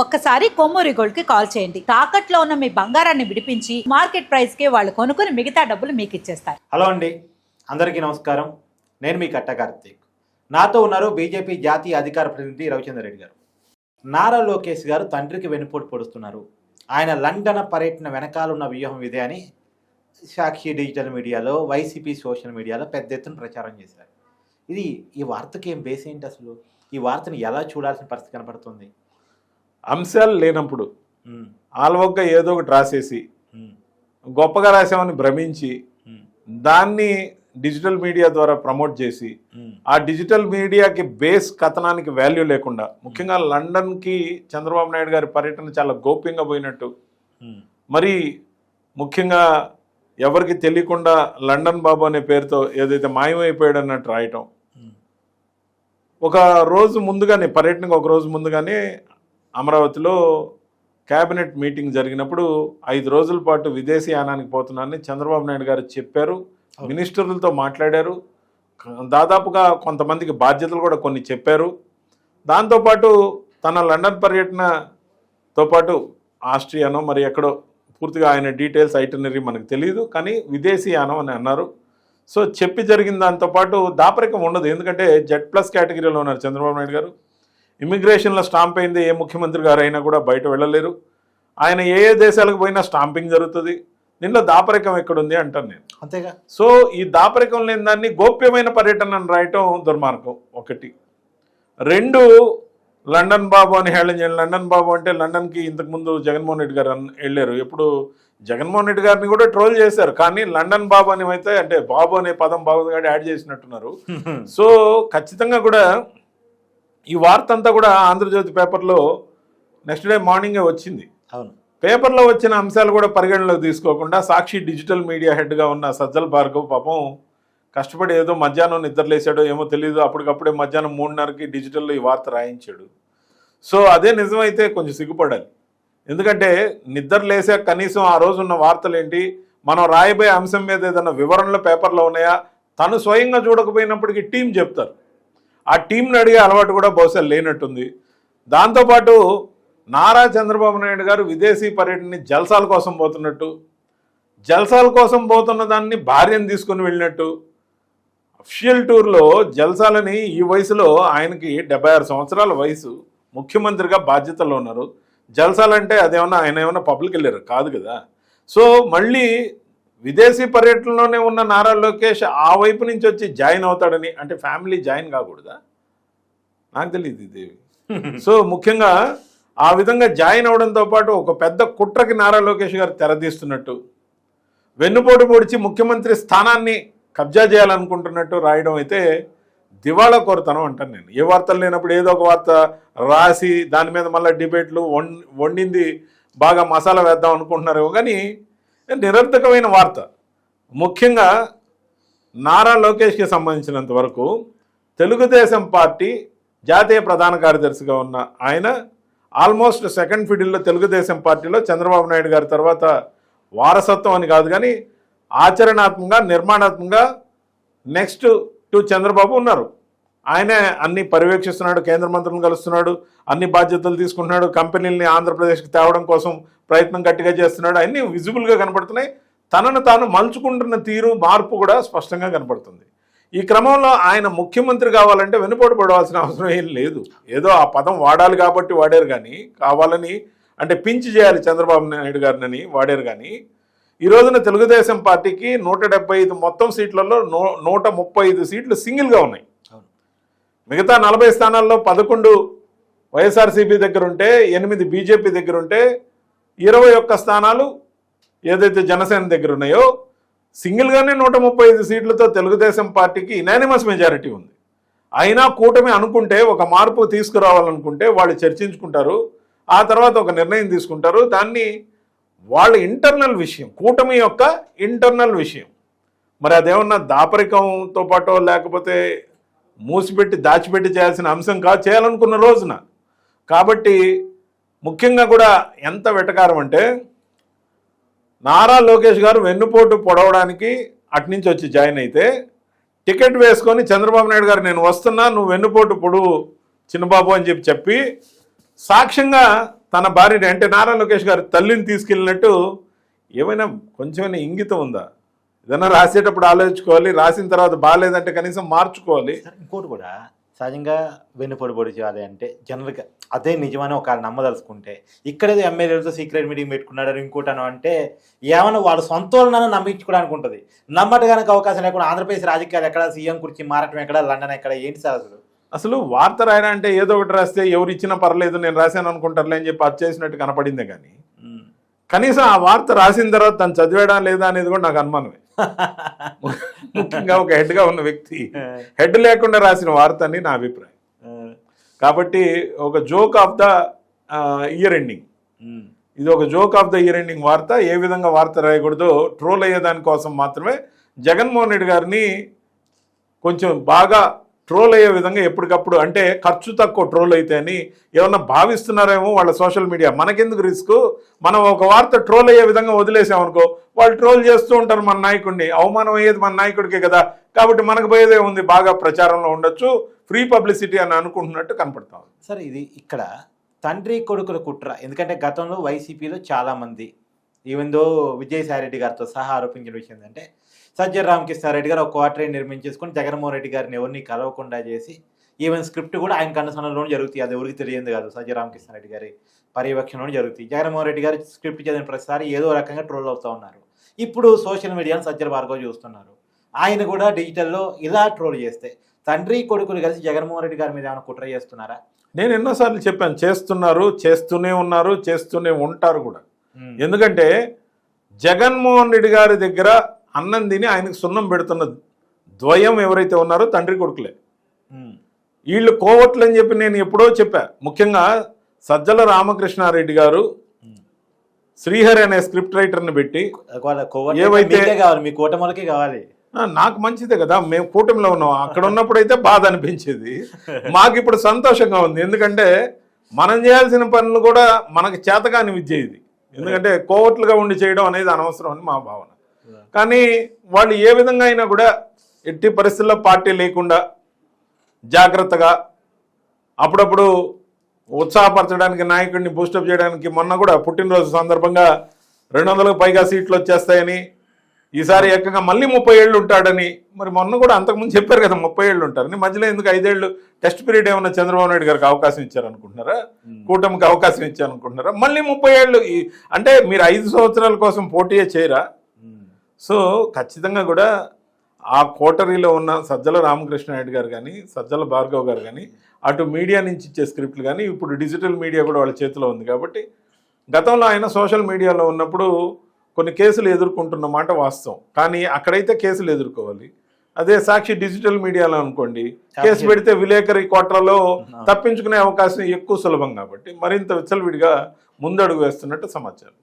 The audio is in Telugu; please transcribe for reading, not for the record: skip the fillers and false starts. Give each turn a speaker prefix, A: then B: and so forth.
A: ఒక్కసారి కొమ్మూరి గోల్డ్ కి కాల్ చేయండి. తాకట్లో ఉన్న మీ బంగారాన్ని విడిపించి మార్కెట్ ప్రైస్ కి వాళ్ళు కొనుక్కుని మిగతా డబ్బులు మీకు ఇచ్చేస్తారు.
B: హలో అండి, అందరికీ నమస్కారం. నేను మీ కట్ట కార్తీక్. నాతో ఉన్నారు బీజేపీ జాతీయ అధికార ప్రతినిధి రవిచంద్ర రెడ్డి గారు. నారా లోకేష్ గారు తండ్రికి వెన్నుపోటు పొడుస్తున్నారు. ఆయన లండన్ పర్యటన వెనకాలన్న వ్యూహం ఇదే అని సాక్షి డిజిటల్ మీడియాలో, వైసీపీ సోషల్ మీడియాలో పెద్ద ఎత్తున ప్రచారం చేశారు. ఈ వార్తకి ఏం బేస్ ఏంటి? అసలు ఈ వార్తను ఎలా చూడాల్సిన పరిస్థితి కనపడుతుంది?
C: అంశాలు లేనప్పుడు ఆల్వొక్క ఏదో ఒకటి రాసేసి గొప్పగా రాసామని భ్రమించి దాన్ని డిజిటల్ మీడియా ద్వారా ప్రమోట్ చేసి ఆ డిజిటల్ మీడియాకి బేస్ కథనానికి వాల్యూ లేకుండా, ముఖ్యంగా లండన్కి చంద్రబాబు నాయుడు గారి పర్యటన చాలా గోప్యంగా పోయినట్టు, మరి ముఖ్యంగా ఎవరికి తెలియకుండా లండన్ బాబు అనే పేరుతో ఏదైతే మాయమైపోయాడు అన్నట్టు రాయటం. ఒక రోజు ముందుగానే, పర్యటనకు ఒక రోజు ముందుగానే అమరావతిలో క్యాబినెట్ మీటింగ్ జరిగినప్పుడు 5 రోజుల పాటు విదేశీ యానానికి పోతున్నానని చంద్రబాబు నాయుడు గారు చెప్పారు. మినిస్టర్లతో మాట్లాడారు. దాదాపుగా కొంతమందికి బాధ్యతలు కూడా కొన్ని చెప్పారు. దాంతోపాటు తన లండన్ పర్యటనతో పాటు ఆస్ట్రియానో మరి ఎక్కడో, పూర్తిగా ఆయన డీటెయిల్స్ ఐటనరీ మనకు తెలియదు, కానీ విదేశీ యానం అని అన్నారు. సో చెప్పి జరిగిన దాంతోపాటు దాపరికం ఉండదు. ఎందుకంటే Z+ కేటగిరీలో ఉన్నారు చంద్రబాబు నాయుడు గారు. ఇమిగ్రేషన్లో స్టాంప్ అయింది. ఏ ముఖ్యమంత్రి గారు అయినా కూడా బయట వెళ్ళలేరు. ఆయన ఏ దేశాలకు పోయినా స్టాంపింగ్ జరుగుతుంది. దీనిలో దాపరికం ఎక్కడుంది అంటాను నేను.
B: అంతేగా.
C: సో ఈ దాపరికం లేని దాన్ని గోప్యమైన పర్యటన అని రాయటం దుర్మార్గం ఒకటి. 2, లండన్ బాబు అని హేళన చేయండి. లండన్ బాబు అంటే లండన్కి ఇంతకుముందు జగన్మోహన్ రెడ్డి గారు వెళ్ళారు. ఎప్పుడు జగన్మోహన్ రెడ్డి గారిని కూడా ట్రోల్ చేశారు, కానీ లండన్ బాబు అని అయితే, అంటే బాబు అనే పదం బాబు గారు యాడ్ చేసినట్టున్నారు. సో ఖచ్చితంగా కూడా ఈ వార్త అంతా కూడా ఆంధ్రజ్యోతి పేపర్లో నెక్స్ట్ డే మార్నింగే వచ్చింది.
B: అవును,
C: పేపర్లో వచ్చిన అంశాలు కూడా పరిగణలోకి తీసుకోకుండా సాక్షి డిజిటల్ మీడియా హెడ్గా ఉన్న సజ్జల భార్గవ్ పాపం కష్టపడి ఏదో మధ్యాహ్నం నిద్రలేసాడో ఏమో తెలియదు, అప్పటికప్పుడే మధ్యాహ్నం 3:30కి డిజిటల్లో ఈ వార్త రాయించాడు. సో అదే నిజమైతే కొంచెం సిగ్గుపడాలి. ఎందుకంటే నిద్ర లేసా కనీసం ఆ రోజు ఉన్న వార్తలు ఏంటి, మనం రాయబోయే అంశం మీద ఏదైనా వివరణలు పేపర్లో ఉన్నాయా, తను స్వయంగా చూడకపోయినప్పటికీ టీం చెప్తారు. ఆ టీంని అడిగే అలవాటు కూడా బహుశా లేనట్టుంది. దాంతోపాటు నారా చంద్రబాబు నాయుడు గారు విదేశీ పర్యటనని జల్సాల కోసం పోతున్నట్టు, జల్సాల కోసం పోతున్న దాన్ని భార్యను తీసుకుని వెళ్ళినట్టు, అఫిషియల్ టూర్లో జల్సాలని, ఈ వయసులో ఆయనకి 76 సంవత్సరాల వయసు, ముఖ్యమంత్రిగా బాధ్యతలో ఉన్నారు. జల్సాలంటే అదేమన్నా ఆయన ఏమన్నా పబ్లిక్ వెళ్ళారు కాదు కదా. సో మళ్ళీ విదేశీ పర్యటనలోనే ఉన్న నారా లోకేష్ ఆ వైపు నుంచి వచ్చి జాయిన్ అవుతాడని, అంటే ఫ్యామిలీ జాయిన్ కాకూడదా? నాకు తెలియదు ఇది. సో ముఖ్యంగా ఆ విధంగా జాయిన్ అవడంతో పాటు ఒక పెద్ద కుట్రకి నారా లోకేష్ గారు తెరదీస్తున్నట్టు, వెన్నుపోటు పొడిచి ముఖ్యమంత్రి స్థానాన్ని కబ్జా చేయాలనుకుంటున్నట్టు రాయడం అయితే దివాళా కోరుతాను అంటాను నేను. ఏ వార్తలు లేనప్పుడు ఏదో ఒక వార్త రాసి దాని మీద మళ్ళీ డిబేట్లు, వండింది బాగా మసాలా వేద్దాం అనుకుంటున్నారు, కానీ నిరర్థకమైన వార్త. ముఖ్యంగా నారా లోకేష్కి సంబంధించినంత వరకు తెలుగుదేశం పార్టీ జాతీయ ప్రధాన కార్యదర్శిగా ఉన్న ఆయన ఆల్మోస్ట్ సెకండ్ ఫిడిల్లో తెలుగుదేశం పార్టీలో చంద్రబాబు నాయుడు గారి తర్వాత వారసత్వం అని కాదు, కానీ ఆచరణాత్మకంగా, నిర్మాణాత్మకంగా నెక్స్ట్ టు చంద్రబాబు ఉన్నారు. ఆయనే అన్ని పర్యవేక్షిస్తున్నాడు, కేంద్ర మంత్రులను కలుస్తున్నాడు, అన్ని బాధ్యతలు తీసుకుంటున్నాడు, కంపెనీలని ఆంధ్రప్రదేశ్కి తేవడం కోసం ప్రయత్నం గట్టిగా చేస్తున్నాడు. అన్నీ విజిబుల్గా కనపడుతున్నాయి. తనను తాను మలుచుకుంటున్న తీరు, మార్పు కూడా స్పష్టంగా కనపడుతుంది. ఈ క్రమంలో ఆయన ముఖ్యమంత్రి కావాలంటే వెనుపోటు పడవలసిన అవసరం ఏం లేదు. ఏదో ఆ పదం వాడాలి కాబట్టి వాడారు, కానీ కావాలని అంటే పించి చేయాలి చంద్రబాబు నాయుడు గారిని వాడారు. కానీ ఈ రోజున తెలుగుదేశం పార్టీకి 175 మొత్తం సీట్లలో 135 సీట్లు సింగిల్గా ఉన్నాయి. మిగతా 40 స్థానాల్లో 11 వైఎస్ఆర్సీపీ దగ్గర ఉంటే, 8 బీజేపీ దగ్గర ఉంటే, 21 స్థానాలు ఏదైతే జనసేన దగ్గర ఉన్నాయో, సింగిల్గానే 135 సీట్లతో తెలుగుదేశం పార్టీకి యునానిమస్ మెజారిటీ ఉంది. అయినా కూటమి అనుకుంటే, ఒక మార్పు తీసుకురావాలనుకుంటే వాళ్ళు చర్చించుకుంటారు, ఆ తర్వాత ఒక నిర్ణయం తీసుకుంటారు. దాన్ని వాళ్ళ ఇంటర్నల్ విషయం, కూటమి యొక్క ఇంటర్నల్ విషయం. మరి అదేమన్నా దాపరికంతో పాటు లేకపోతే మూసిపెట్టి దాచిపెట్టి చేయాల్సిన అంశం కాదు, చేయాలనుకున్న రోజున. కాబట్టి ముఖ్యంగా కూడా ఎంత వెటకారం అంటే, నారా లోకేష్ గారు వెన్నుపోటు పొడవడానికి అట్నుంచి వచ్చి జాయిన్ అయితే, టికెట్ వేసుకొని చంద్రబాబు నాయుడు గారు నేను వస్తున్నా, నువ్వు వెన్నుపోటు పొడువు చిన్నబాబు అని చెప్పి సాక్ష్యంగా తన భార్యని అంటే నారా లోకేష్ గారు తల్లిని తీసుకెళ్ళినట్టు ఏమైనా కొంచెమైనా ఇంగితం ఉందా? ఏదైనా రాసేటప్పుడు ఆలోచించుకోవాలి, రాసిన తర్వాత బాగాలేదంటే కనీసం మార్చుకోవాలి.
B: ఇంకోటి కూడా సహజంగా వెన్నుపొడి పొడిచాలి అంటే జనరల్గా అదే నిజమని ఒక నమ్మదలుచుకుంటే ఇక్కడేదో ఎమ్మెల్యేలతో సీక్రెట్ మీటింగ్ పెట్టుకున్నాడు ఇంకోటను అంటే ఏమైనా వాళ్ళ సొంత వాళ్ళని నమ్మించుకోవడానికి ఉంటుంది. నమ్మటానికి అవకాశం లేకుండా ఆంధ్రప్రదేశ్ రాజకీయాలు ఎక్కడ, సీఎం కుర్చీ మారటం ఎక్కడ, లండన్ ఎక్కడ, ఏంటి సార్ అసలు?
C: అసలు వార్త రాయడం అంటే ఏదో ఒకటి రాస్తే ఎవరు ఇచ్చినా పర్లేదు నేను రాశాను అనుకుంటారులే అని చెప్పి అది చేసినట్టు కనపడిందే కానీ కనీసం ఆ వార్త రాసిన తర్వాత తను చదివాడా లేదా అనేది కూడా నాకు అనుమానమే. ముఖ్యంగా ఒక హెడ్గా ఉన్న వ్యక్తి హెడ్ లేకుండా రాసిన వార్త అని నా అభిప్రాయం. కాబట్టి ఒక joke of the year ending, ఇది ఒక joke of the year ending వార్త. ఏ విధంగా వార్త రాయకూడదో ట్రోల్ అయ్యేదాని కోసం మాత్రమే జగన్మోహన్ రెడ్డి గారిని కొంచెం బాగా ట్రోల్ అయ్యే విధంగా ఎప్పటికప్పుడు, అంటే ఖర్చు తక్కువ ట్రోల్ అయితే అని ఏమన్నా భావిస్తున్నారేమో వాళ్ళ సోషల్ మీడియా. మనకెందుకు రిస్క్, మనం ఒక వార్త ట్రోల్ అయ్యే విధంగా వదిలేసామనుకో వాళ్ళు ట్రోల్ చేస్తూ ఉంటారు మన నాయకుడిని, అవమానం అయ్యేది మన నాయకుడికే కదా, కాబట్టి మనకు పోయేదే ఉంది, బాగా ప్రచారంలో ఉండొచ్చు, ఫ్రీ పబ్లిసిటీ అని అనుకుంటున్నట్టు కనపడతాం.
B: సరే, ఇది ఇక్కడ తండ్రి కొడుకుల కుట్ర. ఎందుకంటే గతంలో వైసీపీలో చాలామంది ఈవెందో విజయసాయిరెడ్డి గారితో సహా ఆరోపించిన విషయం ఏంటంటే సజ్జల రామకృష్ణారెడ్డి గారు ఒక క్వార్టరీ నిర్మించేసుకొని జగన్మోహన్ రెడ్డి గారిని ఎవరిని కలవకుండా చేసి ఈవెన్ స్క్రిప్ట్ కూడా ఆయన కనుసనలోనే జరుగుతాయి. అది ఎవరికి తెలియదు కాదు, సజ్జల రామకృష్ణారెడ్డి గారి పర్యవేక్షణలోనే జరుగుతాయి. జగన్మోహన్ రెడ్డి గారు స్క్రిప్ట్ చదివిన ప్రతిసారి ఏదో రకంగా ట్రోల్ అవుతూ ఉన్నారు. ఇప్పుడు సోషల్ మీడియాను సజ్జల భార్గవ్ చూస్తున్నారు. ఆయన కూడా డిజిటల్లో ఇలా ట్రోల్ చేస్తే తండ్రి కొడుకులు కలిసి జగన్మోహన్ రెడ్డి గారి మీద ఏమైనా కుట్ర చేస్తున్నారా?
C: నేను ఎన్నోసార్లు చెప్పాను, చేస్తున్నారు, చేస్తూనే ఉన్నారు, చేస్తూనే ఉంటారు కూడా. ఎందుకంటే జగన్మోహన్ రెడ్డి గారి దగ్గర అన్నం తిని ఆయనకు సున్నం పెడుతున్న ద్వయం ఎవరైతే ఉన్నారో తండ్రి కొడుకులే. వీళ్ళు కోవట్లు అని చెప్పి నేను ఎప్పుడో చెప్పా. ముఖ్యంగా సజ్జల రామకృష్ణారెడ్డి గారు శ్రీహరి అనే స్క్రిప్ట్ రైటర్ని పెట్టి
B: ఏవైతే కావాలి మీ కూటమిలకే కావాలి,
C: నాకు మంచిదే కదా, మేము కూటమిలో ఉన్నాం. అక్కడ ఉన్నప్పుడు అయితే బాధ అనిపించేది, మాకు ఇప్పుడు సంతోషంగా ఉంది. ఎందుకంటే మనం చేయాల్సిన పనులు కూడా మనకి చేతకాని విద్య ఇది. ఎందుకంటే కోవట్లుగా ఉండి చేయడం అనేది అనవసరం అని మా భావన. కానీ వాళ్ళు ఏ విధంగా అయినా కూడా ఎట్టి పరిస్థితుల్లో పార్టీ లేకుండా జాగ్రత్తగా అప్పుడప్పుడు ఉత్సాహపరచడానికి, నాయకుడిని బూస్టప్ చేయడానికి, మొన్న కూడా పుట్టినరోజు సందర్భంగా 200కు పైగా సీట్లు వచ్చేస్తాయని, ఈసారి ఏకంగా మళ్ళీ 30 ఏళ్ళు ఉంటాడని, మరి మొన్న కూడా అంతకుముందు చెప్పారు కదా 30 ఏళ్ళు ఉంటారని. మధ్యలో ఎందుకు 5 ఏళ్ళు టెస్ట్ పీరియడ్ ఏమన్నా చంద్రబాబు నాయుడు గారికి అవకాశం ఇచ్చారనుకుంటున్నారా? కూటమికి అవకాశం ఇచ్చారనుకుంటున్నారా? మళ్ళీ 30 ఏళ్ళు అంటే మీరు 5 సంవత్సరాల కోసం పోటీయే చేయరా? సో ఖచ్చితంగా కూడా ఆ కోటరీలో ఉన్న సజ్జల రామకృష్ణారెడ్డి గారు కానీ, సజ్జల భార్గవ్ గారు కానీ, అటు మీడియా నుంచి ఇచ్చే స్క్రిప్ట్లు కానీ, ఇప్పుడు డిజిటల్ మీడియా కూడా వాళ్ళ చేతిలో ఉంది. కాబట్టి గతంలో ఆయన సోషల్ మీడియాలో ఉన్నప్పుడు కొన్ని కేసులు ఎదుర్కొంటున్న మాట వాస్తవం. కానీ అక్కడైతే కేసులు ఎదుర్కోవాలి. అదే సాక్షి డిజిటల్ మీడియాలో అనుకోండి, కేసు పెడితే విలేకరి కోట్లలో తప్పించుకునే అవకాశం ఎక్కువ సులభం. కాబట్టి మరింత విచ్చలవిడిగా ముందడుగు వేస్తున్నట్టు సమాచారం.